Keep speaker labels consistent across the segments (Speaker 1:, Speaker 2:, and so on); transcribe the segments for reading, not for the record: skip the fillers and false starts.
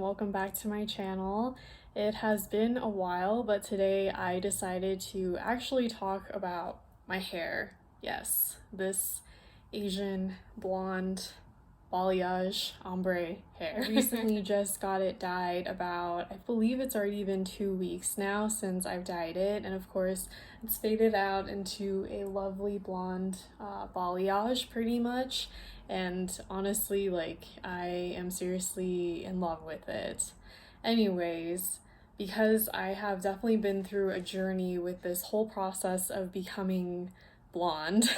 Speaker 1: Welcome back to my channel. It has been a while, but today I decided to actually talk about my hair. Yes, this Asian blonde balayage ombre hair. I recently just got it dyed about, I believe it's already been 2 weeks now since I've dyed it, and of course it's faded out into a lovely blonde balayage pretty much. And honestly, I am seriously in love with it. Anyways, because I have definitely been through a journey with this whole process of becoming blonde,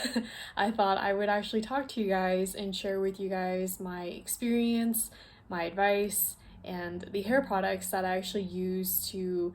Speaker 1: I thought I would actually talk to you guys and share with you guys my experience, my advice, and the hair products that I actually use to,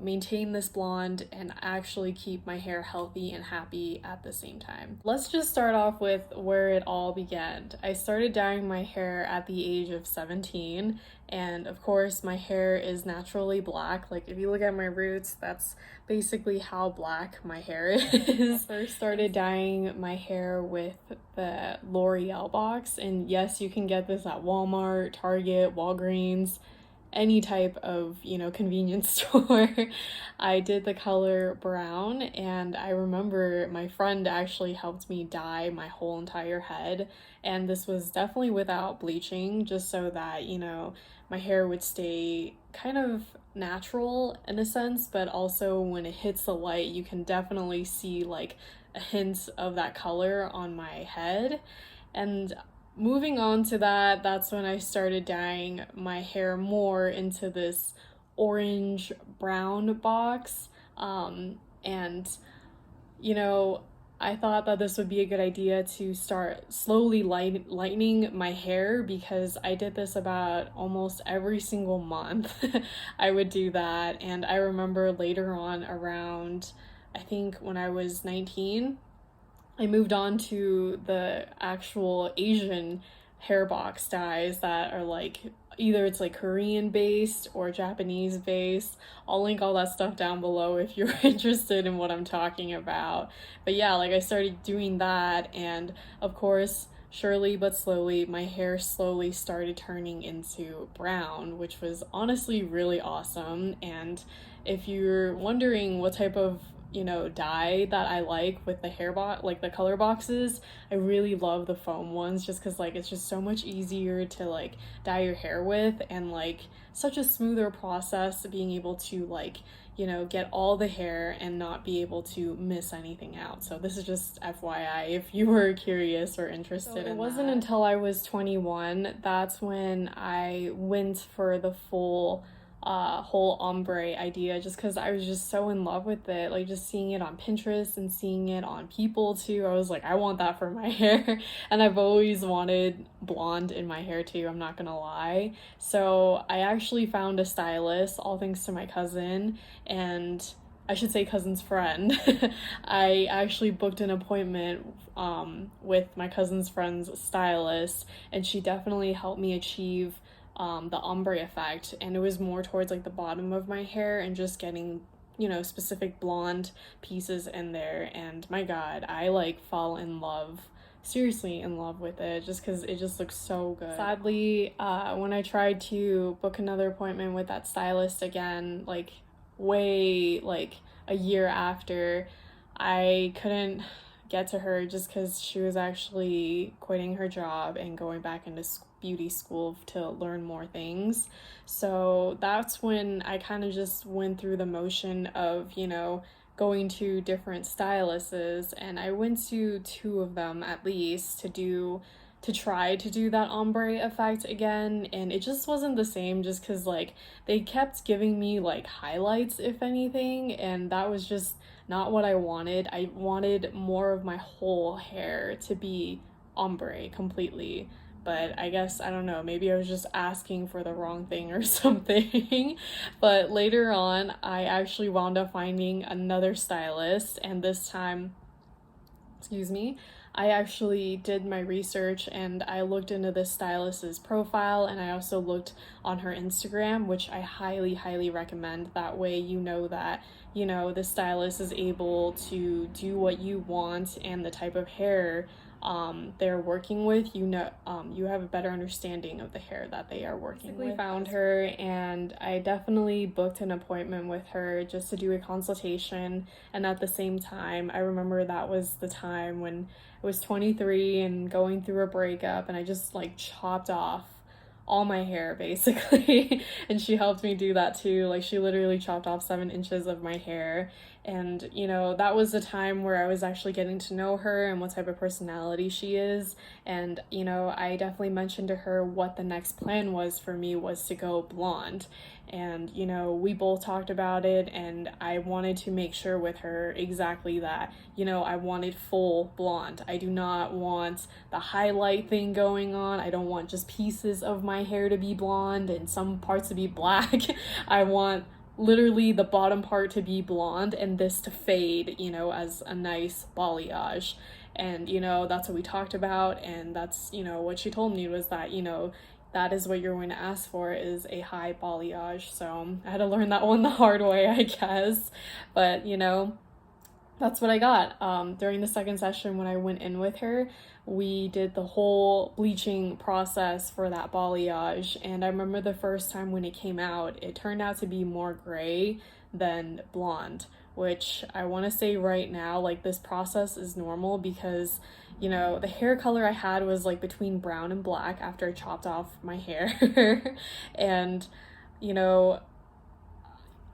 Speaker 1: maintain this blonde and actually keep my hair healthy and happy at the same time. Let's just start off with where it all began. I started dyeing my hair at the age of 17, and of course my hair is naturally black. Like if you look at my roots, that's basically how black my hair is. I first started dyeing my hair with the L'Oreal box, and yes, you can get this at Walmart, Target, Walgreens, any type of convenience store. I did the color brown, and I remember my friend actually helped me dye my whole entire head, and this was definitely without bleaching, just so that my hair would stay kind of natural in a sense, but also when it hits the light you can definitely see like a hint of that color on my head. And moving on to that, that's when I started dyeing my hair more into this orange brown box. And I thought that this would be a good idea to start slowly lightening my hair, because I did this about almost every single month. I would do that, and I remember later on around, I think when I was 19, I moved on to the actual Asian hair box dyes that are like, either it's like Korean based or Japanese based. I'll link all that stuff down below if you're interested in what I'm talking about. But yeah, I started doing that, and of course, surely but slowly, my hair slowly started turning into brown, which was honestly really awesome. And if you're wondering what type of dye that I like with the the color boxes, I really love the foam ones, just because it's just so much easier to dye your hair with, and such a smoother process being able to get all the hair and not be able to miss anything out. So this is just FYI if you were curious or interested in that. It wasn't until I was 21 that's when I went for the full whole ombre idea, just because I was just so in love with it, just seeing it on Pinterest and seeing it on people too. I was like, I want that for my hair. And I've always wanted blonde in my hair too, I'm not gonna lie. So I actually found a stylist, all thanks to my cousin, and I should say cousin's friend. I actually booked an appointment with my cousin's friend's stylist, and she definitely helped me achieve the ombre effect, and it was more towards the bottom of my hair and just getting specific blonde pieces in there. And my god, I fall in love, seriously in love with it, just because it just looks so good. Sadly, when I tried to book another appointment with that stylist again, way a year after, I couldn't get to her just because she was actually quitting her job and going back into beauty school to learn more things. So that's when I kind of just went through the motion of going to different stylists, and I went to 2 of them at least to try to do that ombre effect again, and it just wasn't the same, just because they kept giving me highlights if anything, and that was just not what I wanted. I wanted more of my whole hair to be ombre completely. But I guess, I don't know, maybe I was just asking for the wrong thing or something. But later on, I actually wound up finding another stylist, and this time, I actually did my research and I looked into this stylist's profile, and I also looked on her Instagram, which I highly recommend. That way that the stylist is able to do what you want and the type of hair they're working with, you know, you have a better understanding of the hair that they are working with. I found her, and I definitely booked an appointment with her just to do a consultation. And at the same time, I remember that was the time when I was 23 and going through a breakup, and I just like chopped off all my hair basically. And she helped me do that too. Like, she literally chopped off 7 inches of my hair. And you know, that was the time where I was actually getting to know her and what type of personality she is. And you know, I definitely mentioned to her what the next plan was for me was to go blonde. And you know, we both talked about it, and I wanted to make sure with her exactly that. You know, I wanted full blonde. I do not want the highlight thing going on. I don't want just pieces of my hair to be blonde and some parts to be black. I want literally the bottom part to be blonde and this to fade, you know, as a nice balayage. And you know, that's what we talked about, and that's, you know, what she told me was that, you know, that is what you're going to ask for, is a high balayage. So I had to learn that one the hard way, I guess. But you know, that's what I got. During the second session when I went in with her, we did the whole bleaching process for that balayage. And I remember the first time when it came out, it turned out to be more gray than blonde, which I want to say right now, like, this process is normal because, you know, the hair color I had was like between brown and black after I chopped off my hair. And, you know,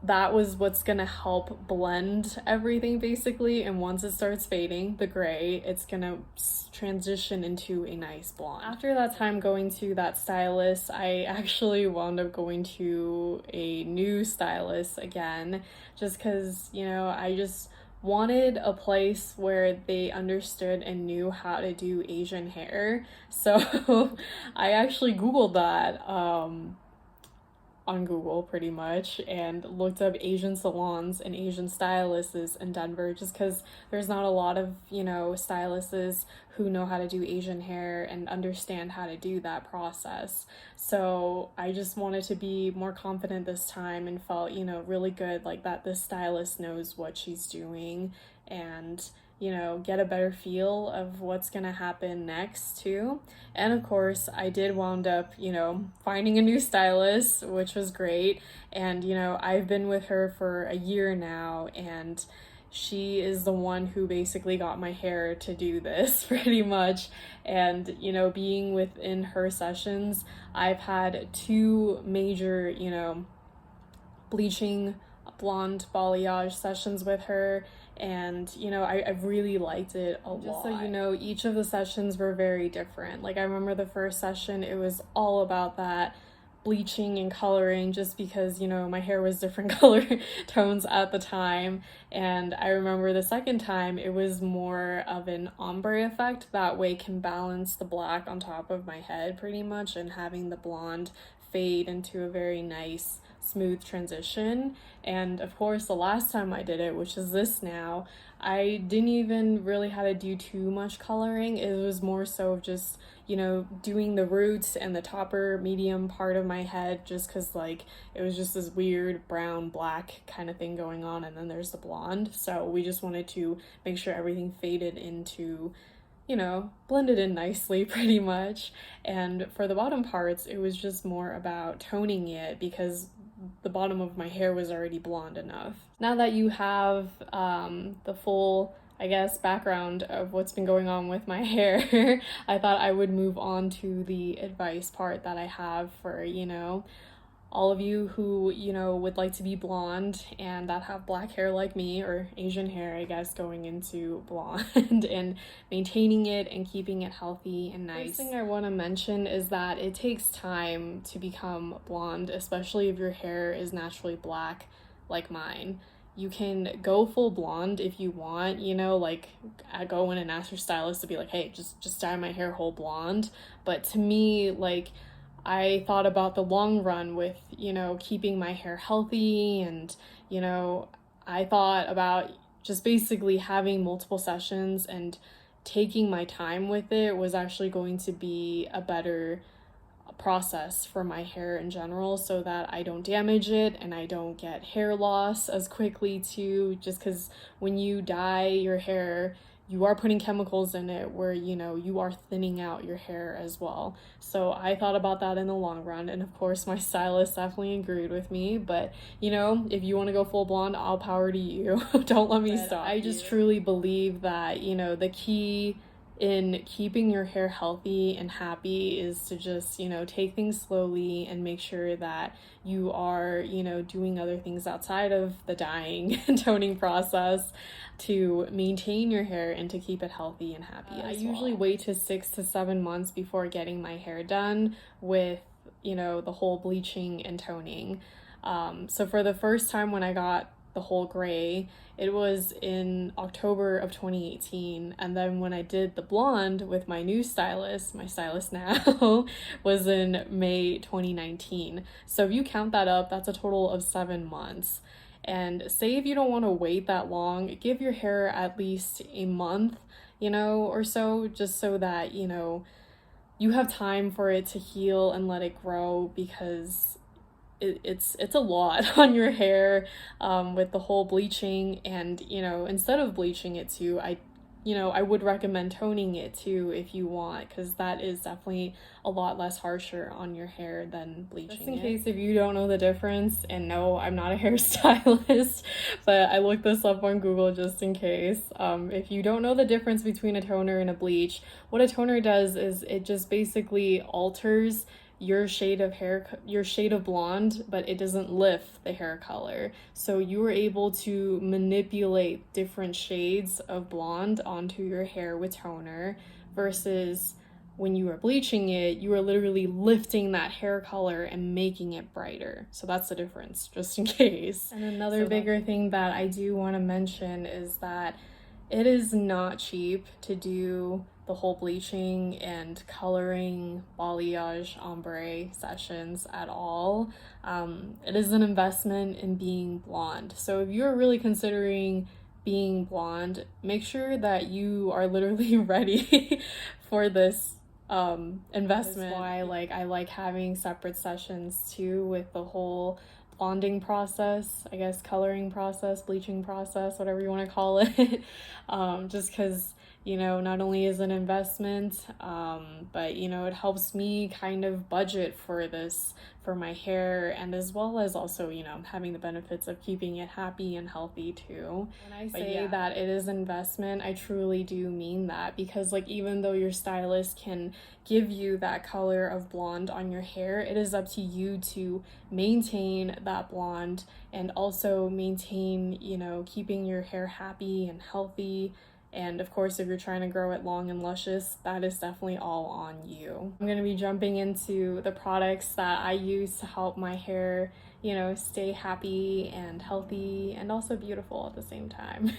Speaker 1: that was what's gonna help blend everything basically. And once it starts fading, the gray, it's gonna transition into a nice blonde. After that time going to that stylist, I actually wound up going to a new stylist again, just because, you know, I just wanted a place where they understood and knew how to do Asian hair. So I actually Googled that on Google pretty much, and looked up Asian salons and Asian stylists in Denver, just because there's not a lot of, you know, stylists who know how to do Asian hair and understand how to do that process. So I just wanted to be more confident this time and felt, you know, really good, like that this stylist knows what she's doing, and you know, get a better feel of what's gonna happen next too. And of course, I did wound up, you know, finding a new stylist, which was great. And you know, I've been with her for a year now, and she is the one who basically got my hair to do this pretty much. And you know, being within her sessions, I've had 2 major, you know, bleaching blonde balayage sessions with her, and you know, I really liked it a lot. Just so you know, each of the sessions were very different. Like, I remember the first session, it was all about that bleaching and coloring, just because, you know, my hair was different color tones at the time. And I remember the second time, it was more of an ombre effect, that way can balance the black on top of my head pretty much, and having the blonde fade into a very nice smooth transition. And of course, the last time I did it, which is this now, I didn't even really have to do too much coloring. It was more so just, you know, doing the roots and the topper medium part of my head, just because like it was just this weird brown black kind of thing going on, and then there's the blonde. So we just wanted to make sure everything faded into, you know, blended in nicely pretty much. And for the bottom parts, it was just more about toning it, because the bottom of my hair was already blonde enough. Now that you have the full, I guess, background of what's been going on with my hair, I thought I would move on to the advice part that I have for, you know, all of you who, you know, would like to be blonde and that have black hair like me, or Asian hair, I guess, going into blonde and maintaining it and keeping it healthy and nice. First thing I want to mention is that it takes time to become blonde, especially if your hair is naturally black like mine. You can go full blonde if you want, you know, like I go in and ask your stylist to be like, hey, just dye my hair whole blonde. But to me, like, I thought about the long run with, you know, keeping my hair healthy, and, you know, I thought about just basically having multiple sessions and taking my time with it was actually going to be a better process for my hair in general, so that I don't damage it and I don't get hair loss as quickly too, just because when you dye your hair, you are putting chemicals in it where, you know, you are thinning out your hair as well. So I thought about that in the long run, and of course my stylist definitely agreed with me. But you know, if you want to go full blonde, all power to you. Don't let me stop. I just truly believe that, you know, the key in keeping your hair healthy and happy is to just, you know, take things slowly and make sure that you are, you know, doing other things outside of the dyeing and toning process to maintain your hair and to keep it healthy and happy. I usually wait to 6 to 7 months before getting my hair done with, you know, the whole bleaching and toning. So for the first time when I got the whole gray, it was in October of 2018, and then when I did the blonde with my new stylist, my stylist now, was in May 2019. So if you count that up, that's a total of 7 months. And say if you don't want to wait that long, give your hair at least a month, you know, or so, just so that, you know, you have time for it to heal and let it grow, because it's a lot on your hair with the whole bleaching. And, you know, instead of bleaching it too, I would recommend toning it too if you want, because that is definitely a lot less harsher on your hair than bleaching. Just in case if you don't know the difference, and no, I'm not a hairstylist, but I looked this up on Google just in case. If you don't know the difference between a toner and a bleach, what a toner does is it just basically alters your shade of hair, your shade of blonde, but it doesn't lift the hair color. So you are able to manipulate different shades of blonde onto your hair with toner, versus when you are bleaching it, you are literally lifting that hair color and making it brighter. So that's the difference, just in case. And another bigger thing that I do want to mention is that it is not cheap to do the whole bleaching and coloring balayage ombre sessions at all. It is an investment in being blonde. So if you're really considering being blonde, make sure that you are literally ready for this investment. That's why I like having separate sessions too, with the whole blonding process, I guess, coloring process, bleaching process, whatever you want to call it. Just because, you know, not only is an investment, but, you know, it helps me kind of budget for this, for my hair, and as well as also, you know, having the benefits of keeping it happy and healthy too. When I say that it is investment, I truly do mean that, because like, even though your stylist can give you that color of blonde on your hair, it is up to you to maintain that blonde and also maintain, you know, keeping your hair happy and healthy. And of course, if you're trying to grow it long and luscious, that is definitely all on you. I'm going to be jumping into the products that I use to help my hair, you know, stay happy and healthy and also beautiful at the same time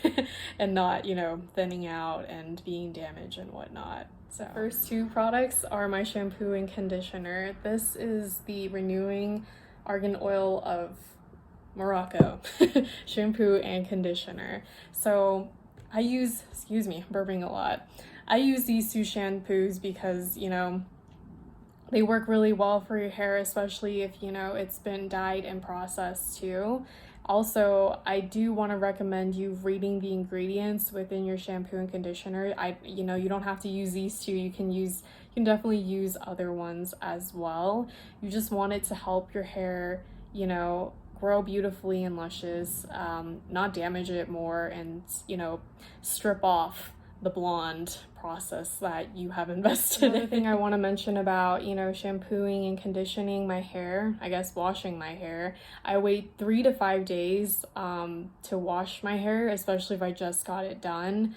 Speaker 1: and not, you know, thinning out and being damaged and whatnot. So the first two products are my shampoo and conditioner. This is the Renewing Argan Oil of Morocco shampoo and conditioner. So I use, excuse me, burping a lot. I use these two shampoos because, you know, they work really well for your hair, especially if, you know, it's been dyed and processed too. Also, I do want to recommend you reading the ingredients within your shampoo and conditioner. You know, you don't have to use these two. You can definitely use other ones as well. You just want it to help your hair, you know, grow beautifully and luscious, not damage it more, and, you know, strip off the blonde process that you have invested in. Another thing I want to mention about, you know, shampooing and conditioning my hair, I guess washing my hair, I wait 3 to 5 days to wash my hair, especially if I just got it done.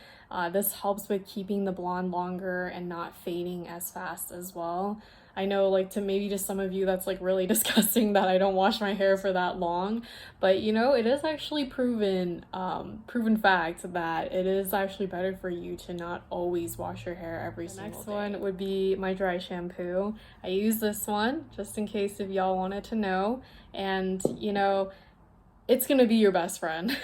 Speaker 1: This helps with keeping the blonde longer and not fading as fast as well. I know, like, to some of you that's like really disgusting that I don't wash my hair for that long, but you know, it is actually proven fact that it is actually better for you to not always wash your hair every single day. The next one would be my dry shampoo. I use this one just in case if y'all wanted to know, and you know, it's gonna be your best friend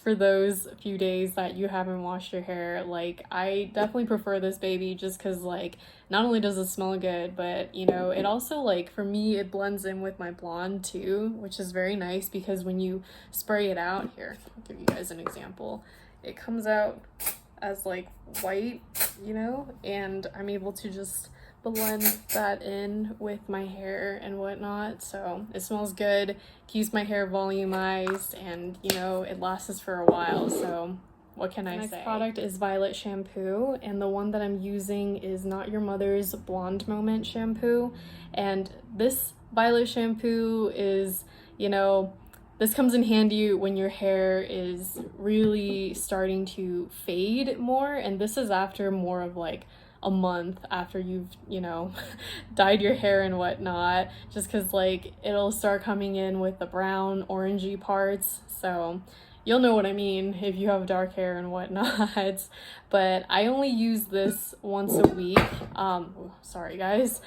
Speaker 1: for those few days that you haven't washed your hair. Like, I definitely prefer this baby just because, like, not only does it smell good, but, you know, it also, like, for me, it blends in with my blonde too, which is very nice because when you spray it out, here, I'll give you guys an example. It comes out as like white, you know, and I'm able to just blend that in with my hair and whatnot. So it smells good, keeps my hair volumized, and you know, it lasts for a while. So what can I say? The next product is Violet shampoo, and the one that I'm using is Not Your Mother's Blonde Moment shampoo. And this Violet shampoo is, you know, this comes in handy when your hair is really starting to fade more, and this is after more of like a month after you've, you know, dyed your hair and whatnot, just because like it'll start coming in with the brown orangey parts. So you'll know what I mean if you have dark hair and whatnot. But I only use this once a week. Sorry guys.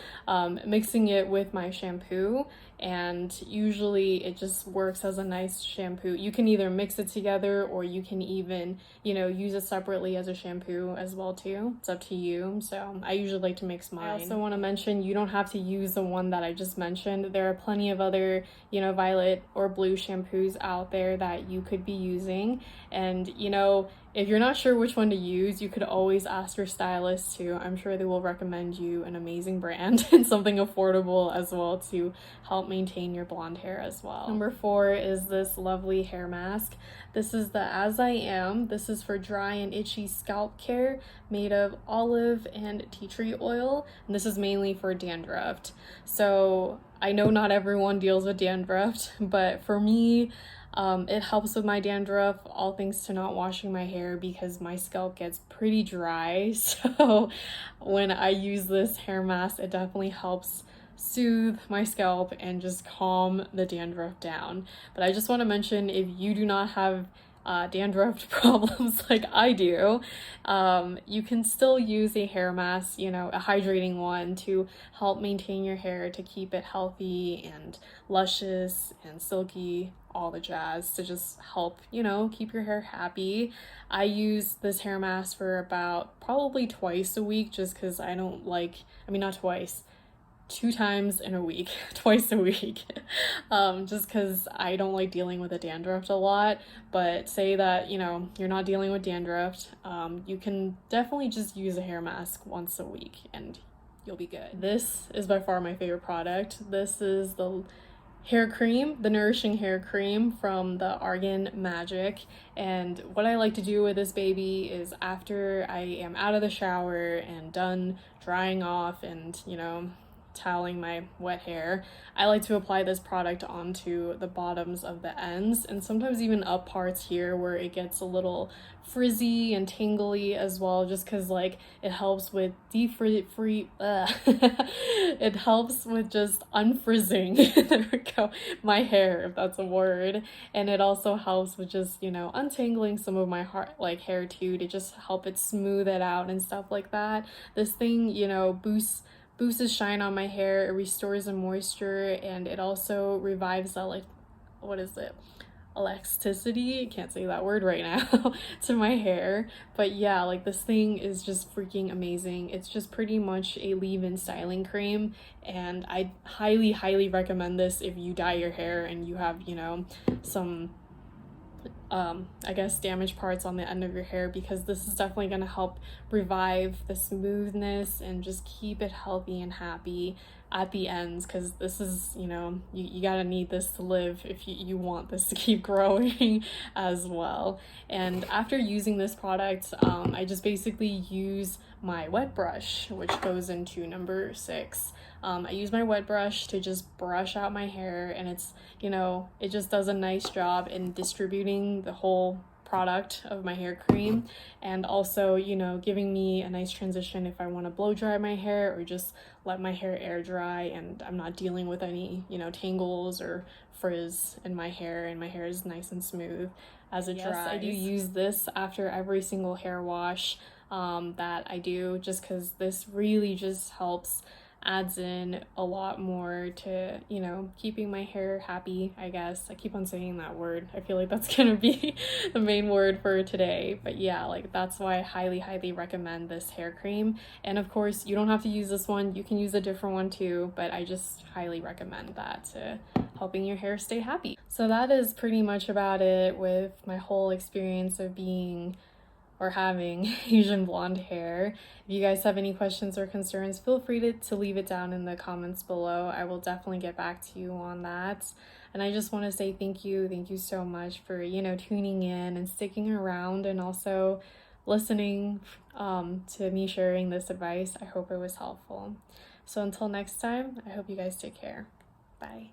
Speaker 1: Mixing it with my shampoo, and usually it just works as a nice shampoo. You can either mix it together or you can even, you know, use it separately as a shampoo as well too. It's up to you. So I usually like to mix mine. I also want to mention you don't have to use the one that I just mentioned. There are plenty of other, you know, violet or blue shampoos out there that you could be using. And you know, if you're not sure which one to use, you could always ask your stylist too. I'm sure they will recommend you an amazing brand and something affordable as well to help maintain your blonde hair as well. Number 4 is this lovely hair mask. This is the As I Am. This is for dry and itchy scalp care, made of olive and tea tree oil. And this is mainly for dandruff. So I know not everyone deals with dandruff, but for me, it helps with my dandruff, all thanks to not washing my hair because my scalp gets pretty dry. So when I use this hair mask, it definitely helps soothe my scalp and just calm the dandruff down. But I just want to mention, if you do not have dandruff problems like I do, you can still use a hair mask, you know, a hydrating one, to help maintain your hair, to keep it healthy and luscious and silky, all the jazz, to just help, you know, keep your hair happy. I use this hair mask for about probably twice a week, just because I don't like, I mean, not twice, 2 times in a week, twice a week, just because I don't like dealing with the dandruff a lot. But say that, you know, you're not dealing with dandruff, you can definitely just use a hair mask once a week and you'll be good. This is by far my favorite product. This is the hair cream, the nourishing hair cream from the Argan Magic. And what I like to do with this baby is, after I am out of the shower and done drying off and, you know, toweling my wet hair, I like to apply this product onto the bottoms of the ends, and sometimes even up parts here where it gets a little frizzy and tingly as well, just because like it helps with it helps with just unfrizzing there we go, my hair, if that's a word. And it also helps with just, you know, untangling some of my hair too, to just help it smooth it out and stuff like that. This thing, you know, boosts the shine on my hair, it restores the moisture, and it also revives the, like, what is it? Elasticity, can't say that word right now, to my hair. But yeah, like, this thing is just freaking amazing. It's just pretty much a leave-in styling cream, and I highly recommend this if you dye your hair and you have, you know, some I guess damaged parts on the end of your hair, because this is definitely going to help revive the smoothness and just keep it healthy and happy at the ends, because this is, you know, you gotta need this to live if you want this to keep growing as well. And after using this product, I just basically use my wet brush, which goes into number 6. I use my wet brush to just brush out my hair, and it's, you know, it just does a nice job in distributing the whole product of my hair cream, and also, you know, giving me a nice transition if I want to blow dry my hair or just let my hair air dry and I'm not dealing with any, you know, tangles or frizz in my hair, and my hair is nice and smooth as it dries. I do use this after every single hair wash that I do, just because this really just adds in a lot more to, you know, keeping my hair happy, I guess. I keep on saying that word. I feel like that's gonna be the main word for today. But yeah, like, that's why I highly recommend this hair cream. And of course, you don't have to use this one. You can use a different one too, but I just highly recommend that to helping your hair stay happy. So that is pretty much about it with my whole experience of being or having Asian blonde hair. If you guys have any questions or concerns, feel free to leave it down in the comments below. I will definitely get back to you on that. And I just want to say thank you so much for, tuning in and sticking around, and also listening to me sharing this advice. I hope it was helpful. So until next time, I hope you guys take care. Bye.